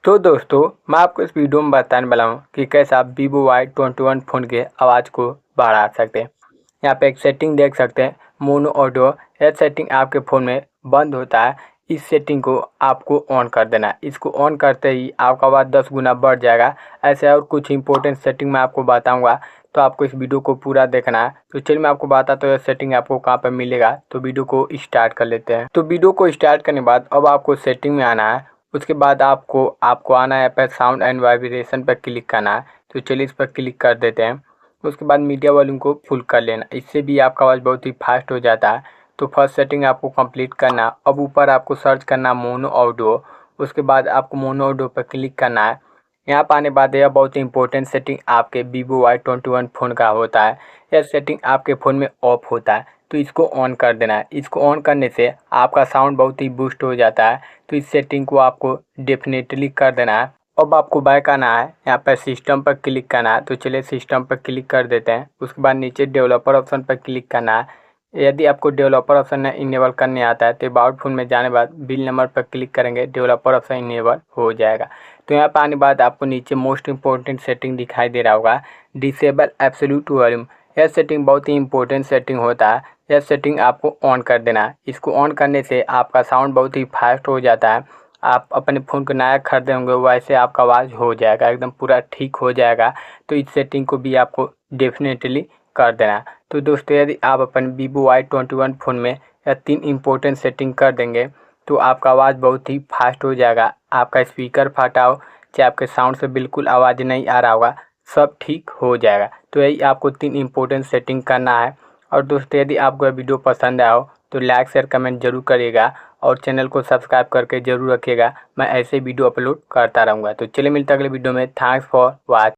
तो दोस्तों मैं आपको इस वीडियो में बताने वाला हूँ कि कैसे आप Vivo Y21 फ़ोन के आवाज़ को बढ़ा सकते हैं। यहाँ पे एक सेटिंग देख सकते हैं, मोनो ऑडियो। यह सेटिंग आपके फ़ोन में बंद होता है। इस सेटिंग को आपको ऑन कर देना है। इसको ऑन करते ही आपका आवाज़ 10 गुना बढ़ जाएगा। ऐसे और कुछ इंपॉर्टेंट सेटिंग मैं आपको बताऊँगा, तो आपको इस वीडियो को पूरा देखना है। तो चलिए मैं आपको बताता हूँ यह सेटिंग आपको कहाँ पर मिलेगा। तो वीडियो को स्टार्ट कर लेते हैं। तो वीडियो को स्टार्ट करने के बाद अब आपको सेटिंग में आना है। उसके बाद आपको आना है पर साउंड एंड वाइब्रेशन पर क्लिक करना है। तो चलिए इस पर क्लिक कर देते हैं। उसके बाद मीडिया वॉल्यूम को फुल कर लेना, इससे भी आपका आवाज़ बहुत ही फास्ट हो जाता है। तो फर्स्ट सेटिंग आपको कंप्लीट करना। अब ऊपर आपको सर्च करना मोनो ऑडियो। उसके बाद आपको मोनो ऑडियो पर क्लिक करना है। यहाँ पर आने बाद यह बहुत ही इंपॉर्टेंट सेटिंग आपके Vivo Y21 फ़ोन का होता है। यह सेटिंग आपके फ़ोन में ऑफ होता है, तो इसको ऑन कर देना है। इसको ऑन करने से आपका साउंड बहुत ही बूस्ट हो जाता है। तो इस सेटिंग को आपको डेफिनेटली कर देना है। अब आपको बैक आना है, यहाँ पर सिस्टम पर क्लिक करना है। तो चलिए सिस्टम पर क्लिक कर देते हैं। उसके बाद नीचे डेवलपर ऑप्शन पर क्लिक करना है। यदि आपको डेवलपर ऑप्शन इनेबल करने आता है तो अबाउट फ़ोन में जाने बाद बिल नंबर पर क्लिक करेंगे, डेवलपर ऑप्शन इनेबल हो जाएगा। तो यहाँ पर आने बाद आपको नीचे मोस्ट इंपॉर्टेंट सेटिंग दिखाई दे रहा होगा, डिसेबल एब्सोल्यूट वॉल्यूम। यह सेटिंग बहुत ही इंपॉर्टेंट सेटिंग होता है। यह सेटिंग आपको ऑन कर देना है। इसको ऑन करने से आपका साउंड बहुत ही फास्ट हो जाता है। आप अपने फ़ोन को नया खरीदे होंगे वैसे आपका आवाज़ हो जाएगा, एकदम पूरा ठीक हो जाएगा। तो इस सेटिंग को भी आपको डेफिनेटली कर देना है। तो दोस्तों यदि आप अपन Vivo Y21 फ़ोन में यह 3 इम्पोर्टेंट सेटिंग कर देंगे तो आपका आवाज़ बहुत ही फास्ट हो जाएगा। आपका स्पीकर फटा हो, चाहे आपके साउंड से बिल्कुल आवाज़ नहीं आ रहा होगा, सब ठीक हो जाएगा। तो यही आपको 3 इम्पोर्टेंट सेटिंग करना है। और दोस्तों यदि आपको यह वीडियो पसंद आया हो तो लाइक शेयर कमेंट जरूर करिएगा और चैनल को सब्सक्राइब करके जरूर रखिएगा। मैं ऐसे वीडियो अपलोड करता रहूँगा। तो चलिए मिलते हैं अगले वीडियो में। Thanks for watching.